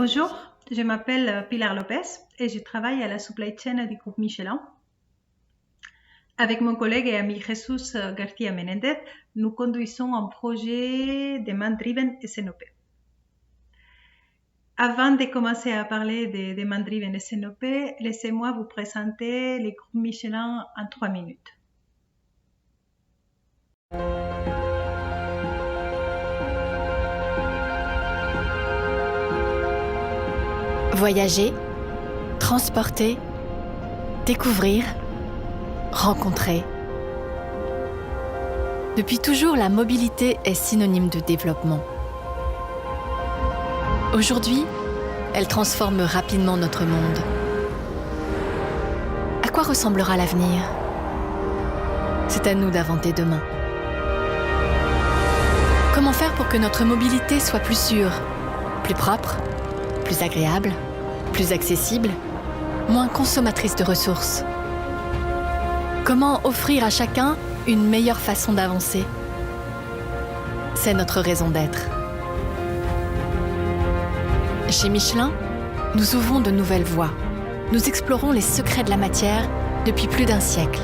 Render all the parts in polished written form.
Bonjour, je m'appelle Pilar Lopez et je travaille à la supply chain du groupe Michelin. Avec mon collègue et ami Jesus García Menéndez, nous conduisons un projet Demand-Driven SNOP. Avant de commencer à parler de Demand-Driven SNOP, laissez-moi vous présenter le groupe Michelin en 3 minutes. Voyager, transporter, découvrir, rencontrer. Depuis toujours, la mobilité est synonyme de développement. Aujourd'hui, elle transforme rapidement notre monde. À quoi ressemblera l'avenir ? C'est à nous d'inventer demain. Comment faire pour que notre mobilité soit plus sûre, plus propre, plus agréable, plus accessible, moins consommatrice de ressources? Comment offrir à chacun une meilleure façon d'avancer? C'est notre raison d'être. Chez Michelin, nous ouvrons de nouvelles voies. Nous explorons les secrets de la matière depuis plus d'1 siècle.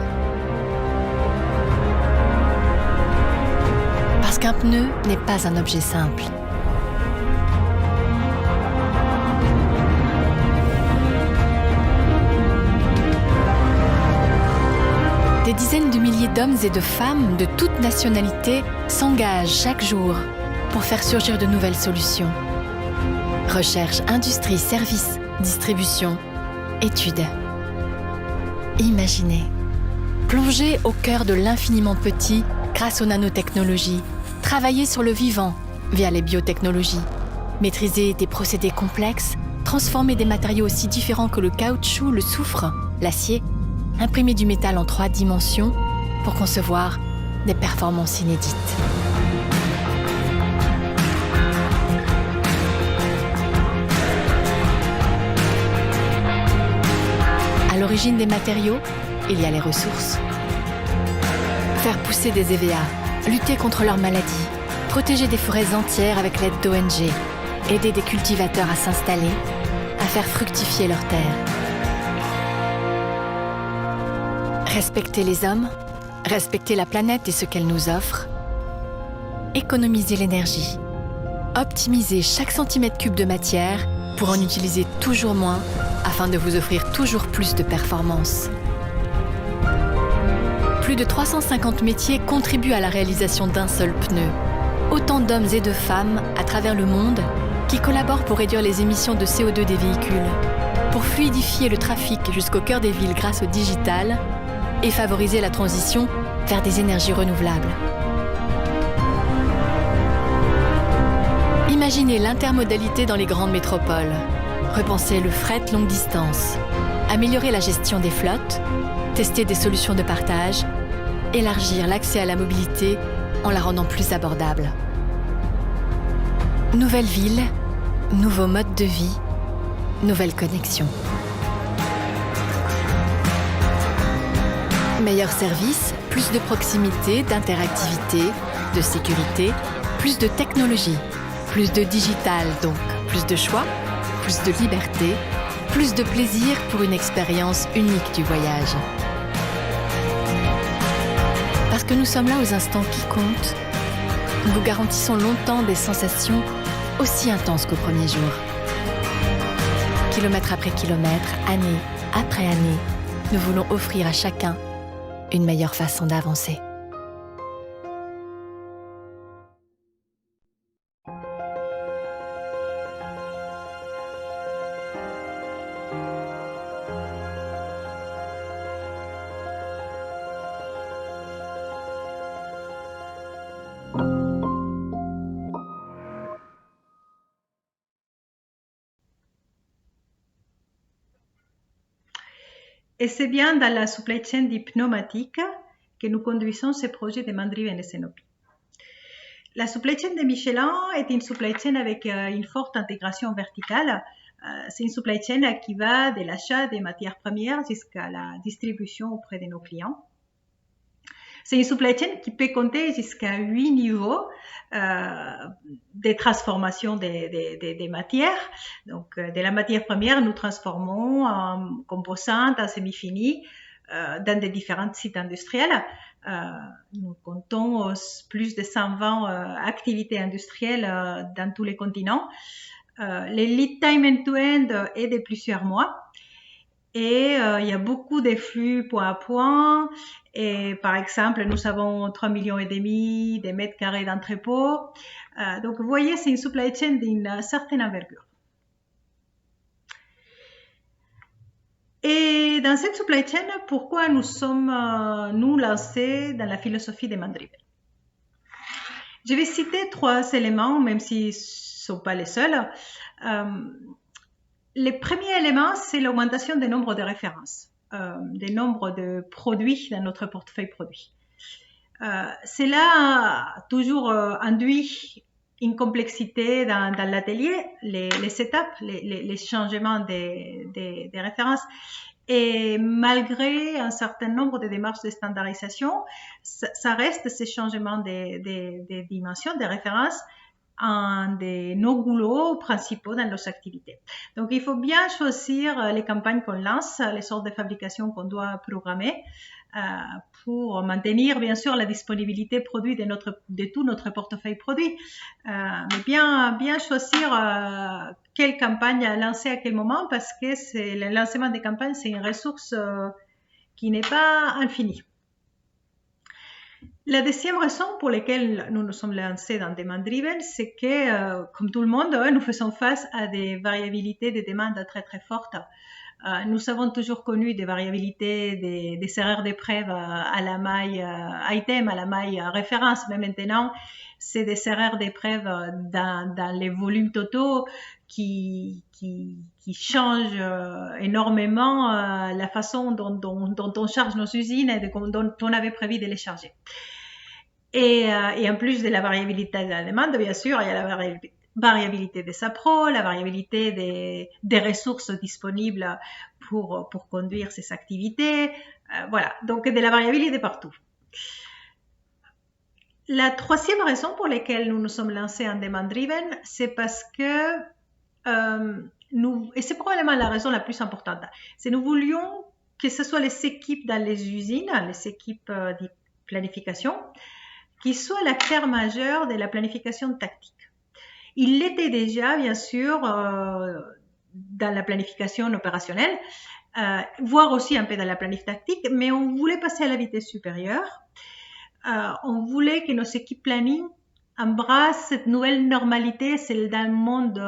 Parce qu'un pneu n'est pas un objet simple. Des dizaines de milliers d'hommes et de femmes de toutes nationalités s'engagent chaque jour pour faire surgir de nouvelles solutions. Recherche, industrie, services, distribution, études. Imaginez. Plonger au cœur de l'infiniment petit grâce aux nanotechnologies. Travailler sur le vivant via les biotechnologies. Maîtriser des procédés complexes. Transformer des matériaux aussi différents que le caoutchouc, le soufre, l'acier. Imprimer du métal en 3 dimensions pour concevoir des performances inédites. À l'origine des matériaux, il y a les ressources. Faire pousser des EVA, lutter contre leurs maladies, protéger des forêts entières avec l'aide d'ONG, aider des cultivateurs à s'installer, à faire fructifier leurs terres. Respecter les hommes, respecter la planète et ce qu'elle nous offre, économiser l'énergie, optimiser chaque centimètre cube de matière pour en utiliser toujours moins afin de vous offrir toujours plus de performance. Plus de 350 métiers contribuent à la réalisation d'un seul pneu. Autant d'hommes et de femmes à travers le monde qui collaborent pour réduire les émissions de CO2 des véhicules, pour fluidifier le trafic jusqu'au cœur des villes grâce au digital et favoriser la transition vers des énergies renouvelables. Imaginez l'intermodalité dans les grandes métropoles, repenser le fret longue distance, améliorer la gestion des flottes, tester des solutions de partage, élargir l'accès à la mobilité en la rendant plus abordable. Nouvelles villes, nouveaux modes de vie, nouvelles connexions. Meilleurs services, plus de proximité, d'interactivité, de sécurité, plus de technologie, plus de digital, donc plus de choix, plus de liberté, plus de plaisir pour une expérience unique du voyage. Parce que nous sommes là aux instants qui comptent, nous vous garantissons longtemps des sensations aussi intenses qu'au premier jour. Kilomètre après kilomètre, année après année, nous voulons offrir à chacun une meilleure façon d'avancer. Et c'est bien dans la supply chain du pneumatique que nous conduisons ce projet de Demand-Driven SNOP. La supply chain de Michelin est une supply chain avec une forte intégration verticale. C'est une supply chain qui va de l'achat des matières premières jusqu'à la distribution auprès de nos clients. C'est une supply chain qui peut compter jusqu'à 8 niveaux de transformation des matières. Donc, de la matière première, nous transformons en composantes, en semi-finis dans des différents sites industriels. Nous comptons plus de 120 activités industrielles dans tous les continents. Les lead time end-to-end est de plusieurs mois. Et il y a beaucoup de flux point à point. Et par exemple, nous avons 3,5 millions de mètres carrés d'entrepôt. Donc, vous voyez, c'est une supply chain d'une certaine envergure. Et dans cette supply chain, pourquoi nous sommes nous lancés dans la philosophie des Mandriven? Je vais citer 3 éléments, même s'ils ne sont pas les seuls. Le premier élément, c'est l'augmentation du nombre de références, du nombre de produits dans notre portefeuille produit. Cela a toujours induit une complexité dans l'atelier, les setups, les changements des références. Et malgré un certain nombre de démarches de standardisation, ça reste ces changements des dimensions, des références, un de nos boulots principaux dans nos activités. Donc, il faut bien choisir les campagnes qu'on lance, les sortes de fabrication qu'on doit programmer pour maintenir, bien sûr, la disponibilité produit de tout notre portefeuille produit. Mais bien choisir quelle campagne lancer à quel moment, parce que le lancement des campagnes, c'est une ressource qui n'est pas infinie. La deuxième raison pour laquelle nous nous sommes lancés dans Demand-Driven, c'est que, comme tout le monde, nous faisons face à des variabilités de demande très très fortes. Nous avons toujours connu des variabilités, des erreurs d'épreuve à la maille item, à la maille référence, mais maintenant, c'est des erreurs d'épreuve dans les volumes totaux qui changent énormément la façon dont on charge nos usines et dont on avait prévu de les charger. Et en plus de la variabilité de la demande, bien sûr, il y a la variabilité des appros, la variabilité des ressources disponibles pour conduire ces activités. Voilà, donc de la variabilité partout. La troisième raison pour laquelle nous nous sommes lancés en Demand-Driven, c'est parce que et c'est probablement la raison la plus importante, c'est nous voulions que ce soit les équipes dans les usines, les équipes de planification, qui soient l'acteur majeur de la planification tactique. Il l'était déjà, bien sûr, dans la planification opérationnelle, voire aussi un peu dans la planification tactique, mais on voulait passer à la vitesse supérieure. On voulait que nos équipes planning embrassent cette nouvelle normalité, celle d'un monde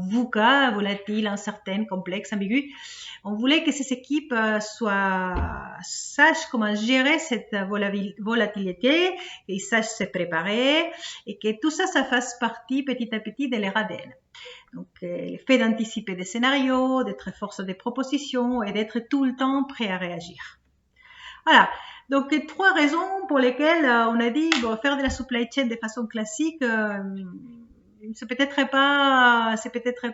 VUCA, volatile, incertain, complexe, ambigu. On voulait que ces équipes sachent comment gérer cette volatilité, qu'ils sachent se préparer et que tout ça, ça fasse partie petit à petit de leur ADN. Donc, le fait d'anticiper des scénarios, d'être force des propositions et d'être tout le temps prêt à réagir. Voilà. Donc, 3 raisons pour lesquelles on a dit, bon, faire de la supply chain de façon classique, c'est peut-être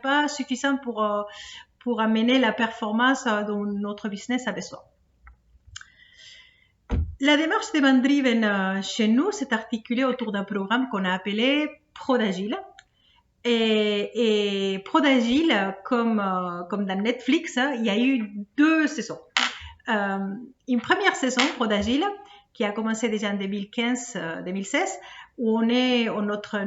pas suffisant pour amener la performance dont notre business a besoin. La démarche Demand-Driven chez nous s'est articulée autour d'un programme qu'on a appelé ProdAgile. Et ProdAgile, comme dans Netflix, il y a eu 2 saisons. Une première saison ProdAgile qui a commencé déjà en 2015-2016 où notre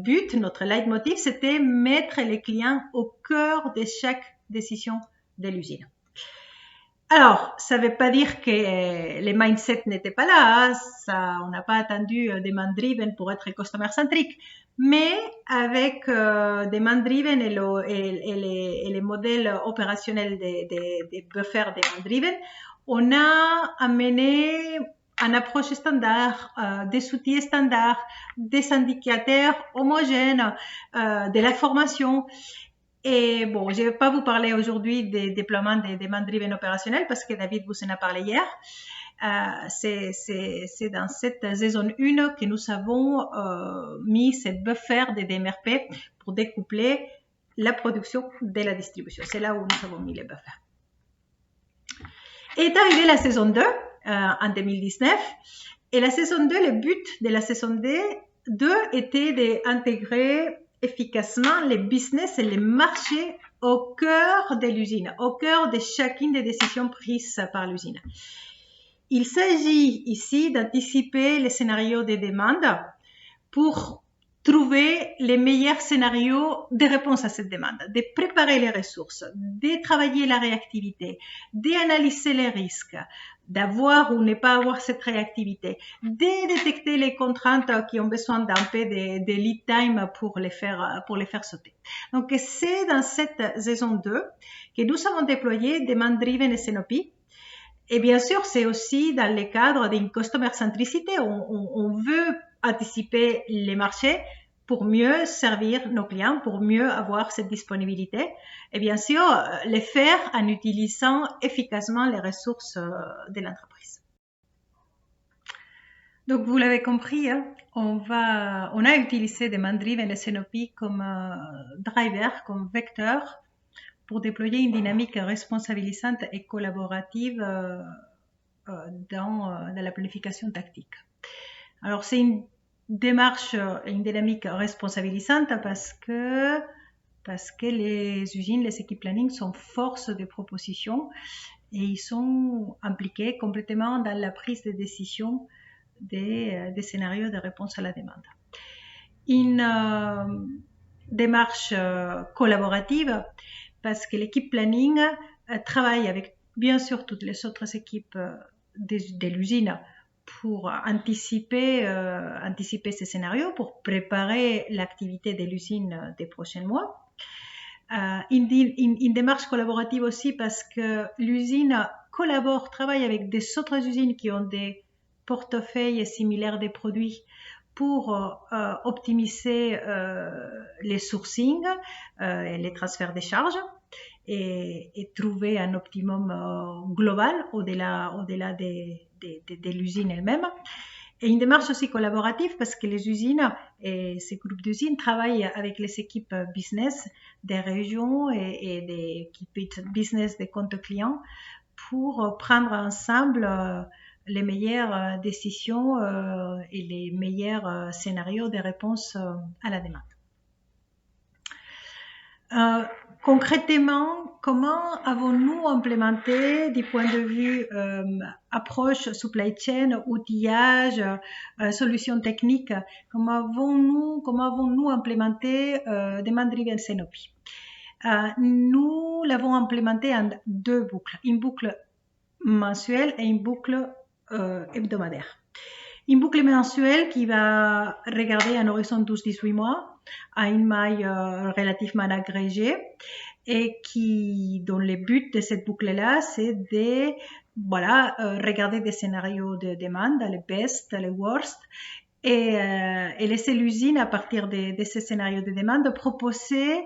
but, notre leitmotiv, c'était mettre les clients au cœur de chaque décision de l'usine. Alors, ça ne veut pas dire que les mindsets n'étaient pas là, on n'a pas attendu Demand-Driven pour être customer-centric, mais avec Demand-Driven et les modèles opérationnels des buffers Demand-Driven, on a amené une approche standard, des outils standards, des indicateurs homogènes, de la formation. Et bon, je ne vais pas vous parler aujourd'hui des déploiements des Demand-Driven opérationnels parce que David vous en a parlé hier. C'est dans cette saison 1 que nous avons mis cette buffer des DMRP pour découpler la production de la distribution. C'est là où nous avons mis les buffers. Est arrivée la saison 2 en 2019. Et la saison 2, le but de la saison 2 était d'intégrer efficacement les business et les marchés au cœur de l'usine, au cœur de chacune des décisions prises par l'usine. Il s'agit ici d'anticiper les scénarios de demande pour trouver les meilleurs scénarios de réponse à cette demande, de préparer les ressources, de travailler la réactivité, d'analyser les risques, d'avoir ou ne pas avoir cette réactivité, de détecter les contraintes qui ont besoin d'un peu de lead time pour les faire sauter. Donc, c'est dans cette saison 2 que nous avons déployé Demand Driven SNOP. Et bien sûr, c'est aussi dans le cadre d'une customer centricité. On veut anticiper les marchés pour mieux servir nos clients, pour mieux avoir cette disponibilité. Et bien sûr, le faire en utilisant efficacement les ressources de l'entreprise. Donc, vous l'avez compris, hein, on a utilisé Demand Driven SNOP comme driver, comme vecteur pour déployer une dynamique responsabilisante et collaborative dans la planification tactique. Alors, c'est une démarche, une dynamique responsabilisante parce que les usines, les équipes planning sont force de proposition et ils sont impliqués complètement dans la prise de décision des scénarios de réponse à la demande. Une démarche collaborative parce que l'équipe planning travaille avec bien sûr toutes les autres équipes de l'usine pour anticiper ces scénarios, pour préparer l'activité de l'usine des prochains mois. Une démarche collaborative aussi parce que l'usine travaille avec des autres usines qui ont des portefeuilles similaires des produits pour optimiser les sourcings et les transferts des charges et trouver un optimum global au-delà de l'usine elle-même. Et une démarche aussi collaborative parce que les usines et ces groupes d'usines travaillent avec les équipes business des régions et des équipes business des comptes clients pour prendre ensemble les meilleures décisions et les meilleurs scénarios de réponse à la demande. Concrètement, comment avons-nous implémenté du point de vue approche supply chain, outillage, solutions techniques, comment avons-nous implémenté Demand Driven SNOP? Nous l'avons implémenté en deux boucles, une boucle mensuelle et une boucle hebdomadaire. Une boucle mensuelle qui va regarder un horizon 12-18 mois à une maille relativement agrégée et dont le but de cette boucle-là, c'est de regarder des scénarios de demande, les best, les worst, et laisser l'usine à partir de ces scénarios de demande proposer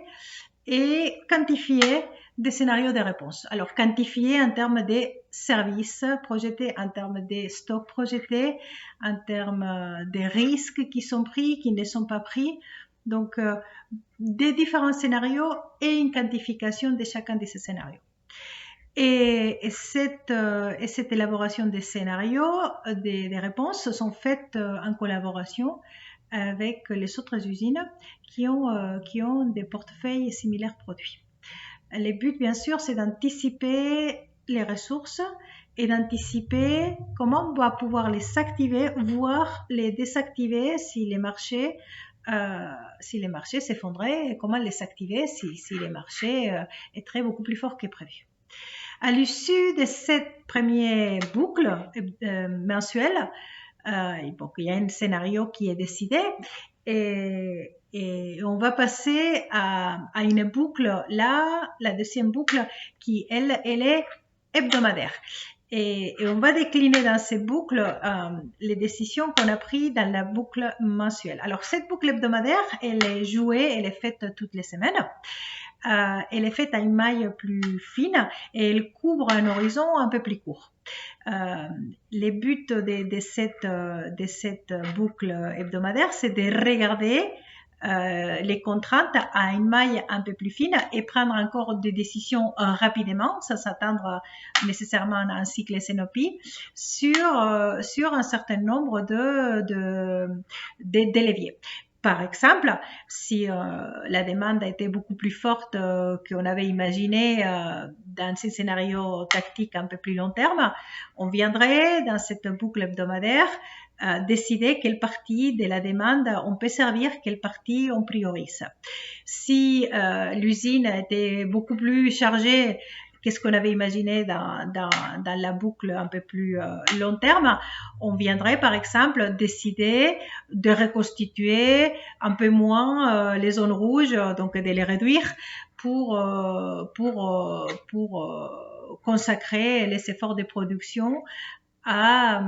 et quantifier des scénarios de réponse. Alors, quantifier en termes de services projetés, en termes de stocks projetés, en termes de risques qui sont pris, qui ne sont pas pris. Donc, des différents scénarios et une quantification de chacun de ces scénarios. Et cette élaboration des scénarios, des réponses, sont faites en collaboration avec les autres usines qui ont des portefeuilles similaires produits. Le but, bien sûr, c'est d'anticiper les ressources et d'anticiper comment on va pouvoir les activer, voire les désactiver si les marchés s'effondraient, et comment les activer si les marchés étaient beaucoup plus forts que prévu. À l'issue de cette première boucle mensuelle, il y a un scénario qui est décidé et on va passer à une boucle, la deuxième boucle qui, elle est hebdomadaire. Et on va décliner dans ces boucles les décisions qu'on a prises dans la boucle mensuelle. Alors, cette boucle hebdomadaire, elle est jouée, elle est faite toutes les semaines. Elle est faite à une maille plus fine et elle couvre un horizon un peu plus court. Les buts de cette boucle hebdomadaire, c'est de regarder les contraintes à une maille un peu plus fine et prendre encore des décisions rapidement, sans s'attendre nécessairement à un cycle SNOP, sur un certain nombre de leviers. Par exemple, si la demande a été beaucoup plus forte qu'on avait imaginé dans ces scénarios tactiques un peu plus long terme, on viendrait dans cette boucle hebdomadaire décider quelle partie de la demande on peut servir, quelle partie on priorise. Si l'usine était beaucoup plus chargée qu'est-ce qu'on avait imaginé dans la boucle un peu plus long terme, on viendrait par exemple décider de reconstituer un peu moins les zones rouges, donc de les réduire pour consacrer les efforts de production à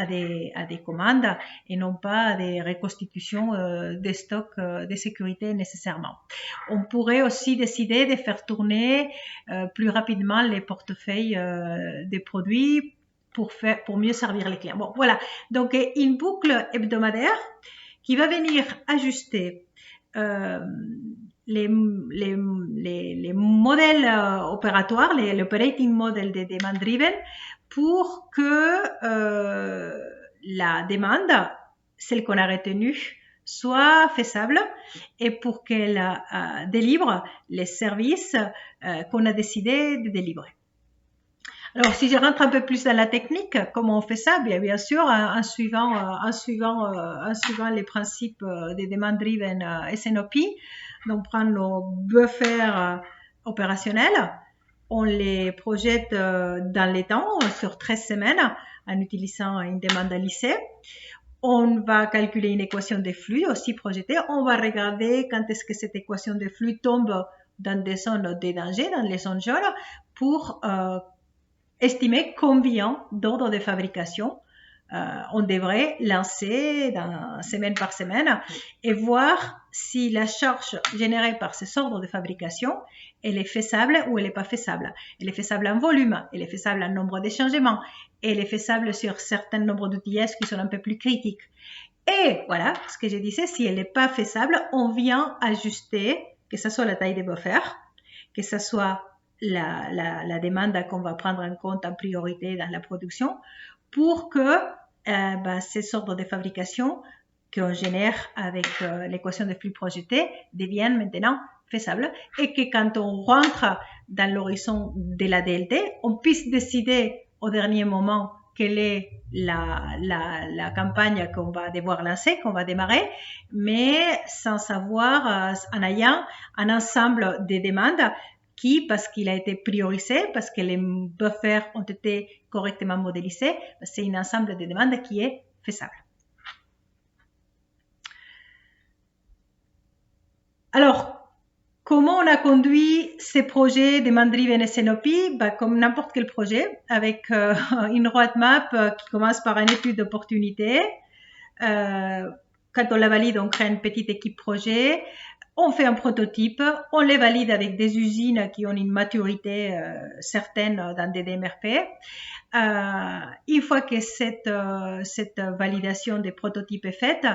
des commandes et non pas à des reconstitutions des stocks de sécurité nécessairement. On pourrait aussi décider de faire tourner plus rapidement les portefeuilles des produits pour mieux servir les clients. Bon, voilà. Donc, une boucle hebdomadaire qui va venir ajuster les modèles opératoires, l'operating model des demand driven, pour que la demande, celle qu'on a retenue, soit faisable et pour qu'elle délivre les services qu'on a décidé de délivrer. Alors, si je rentre un peu plus dans la technique, comment on fait ça? Bien sûr, en suivant les principes des demand driven SNOP. Donc, prendre nos buffers opérationnels, on les projette dans les temps, sur 13 semaines, en utilisant une demande à lycée. On va calculer une équation de flux aussi projetée. On va regarder quand est-ce que cette équation de flux tombe dans des zones de danger, dans les zones jaunes, pour estimer combien d'ordres de fabrication on devrait lancer semaine par semaine et voir si la charge générée par ces ordres de fabrication, elle est faisable ou elle n'est pas faisable. Elle est faisable en volume, elle est faisable en nombre de changements, elle est faisable sur certains nombres d'outillages qui sont un peu plus critiques. Et voilà, ce que je disais, si elle n'est pas faisable, on vient ajuster, que ce soit la taille des buffers, que ce soit la demande qu'on va prendre en compte en priorité dans la production, pour que ces ordres de fabrication qu'on génère avec l'équation de flux projeté deviennent maintenant faisables et que quand on rentre dans l'horizon de la DLT, on puisse décider au dernier moment quelle est la campagne qu'on va devoir lancer, qu'on va démarrer, mais sans avoir, en ayant un ensemble de demandes qui, parce qu'il a été priorisé, parce que les buffers ont été correctement modélisés, c'est un ensemble de demandes qui est faisable. Alors, comment on a conduit ces projets de Demand-Driven SNOP? Comme n'importe quel projet, avec une roadmap qui commence par une étude d'opportunité. Quand on la valide, on crée une petite équipe projet. On fait un prototype, on les valide avec des usines qui ont une maturité certaine dans des DMRP. Une fois que cette validation des prototypes est faite,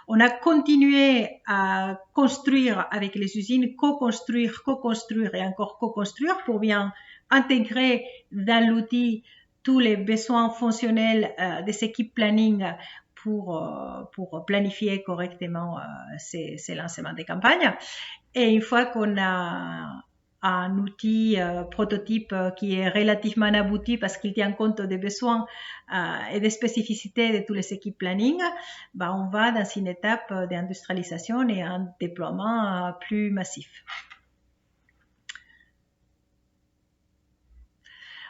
on a continué à construire avec les usines, co-construire et encore co-construire pour bien intégrer dans l'outil tous les besoins fonctionnels des équipes planning pour planifier correctement ces lancements des campagnes. Et une fois qu'on a un outil prototype qui est relativement abouti parce qu'il tient compte des besoins et des spécificités de toutes les équipes planning, on va dans une étape d'industrialisation et un déploiement plus massif.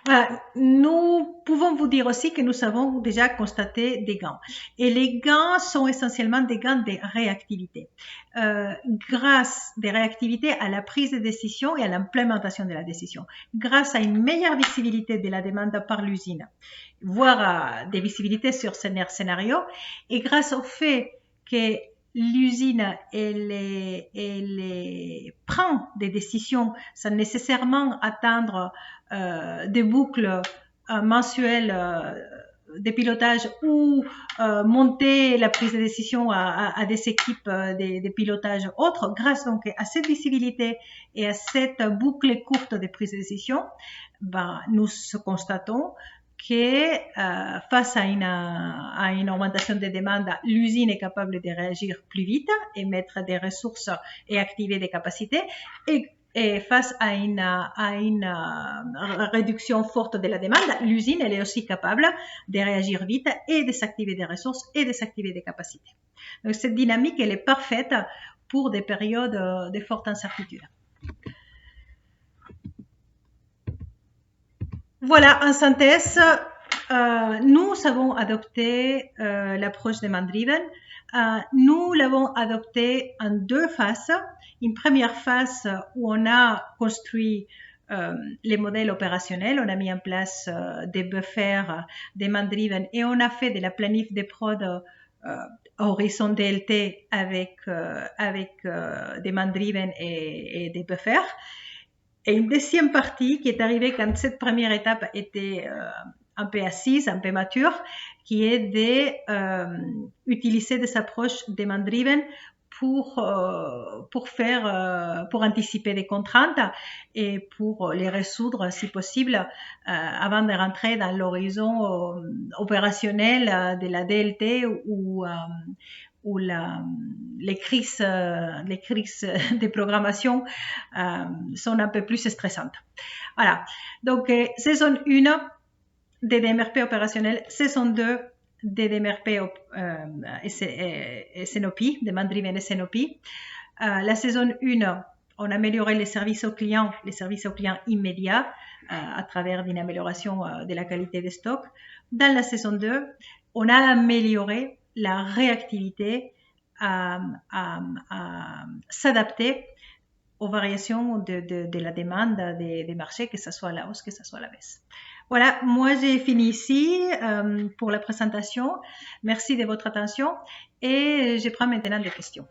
Voilà. Nous pouvons vous dire aussi que nous avons déjà constaté des gains. Et les gains sont essentiellement des gains de réactivité. Grâce des réactivités à la prise de décision et à l'implémentation de la décision. Grâce à une meilleure visibilité de la demande par l'usine, voire des visibilités sur ce scénario, et grâce au fait que l'usine, elle prend des décisions sans nécessairement atteindre des boucles mensuelles de pilotage ou monter la prise de décision à des équipes de pilotage autres, grâce donc à cette visibilité et à cette boucle courte de prise de décision, nous constatons que face à une augmentation des demandes, l'usine est capable de réagir plus vite et mettre des ressources et activer des capacités. Et face à une réduction forte de la demande, l'usine elle est aussi capable de réagir vite et de s'activer des ressources et de s'activer des capacités. Donc cette dynamique elle est parfaite pour des périodes de forte incertitude. Voilà, en synthèse, nous avons adopté l'approche demand-driven. Nous l'avons adopté en deux phases. Une première phase où on a construit les modèles opérationnels, on a mis en place des buffers demand-driven et on a fait de la planif des prod horizon DLT avec demand-driven et des buffers. Et une deuxième partie qui est arrivée quand cette première étape était un peu assise, un peu mature, qui est d'utiliser des approches demand-driven pour anticiper des contraintes et pour les résoudre si possible avant de rentrer dans l'horizon opérationnel de la DLT ou les crises de programmation sont un peu plus stressantes. Voilà. Donc, saison 1 des DMRP opérationnels, saison 2 des DMRP SNOP, Demand Driven SNOP. La saison 1, on a amélioré les services aux clients immédiats à travers une amélioration de la qualité des stocks. Dans la saison 2, on a amélioré la réactivité à s'adapter aux variations de la demande des marchés, que ce soit à la hausse, que ce soit à la baisse. Voilà, moi j'ai fini ici pour la présentation. Merci de votre attention et je prends maintenant des questions.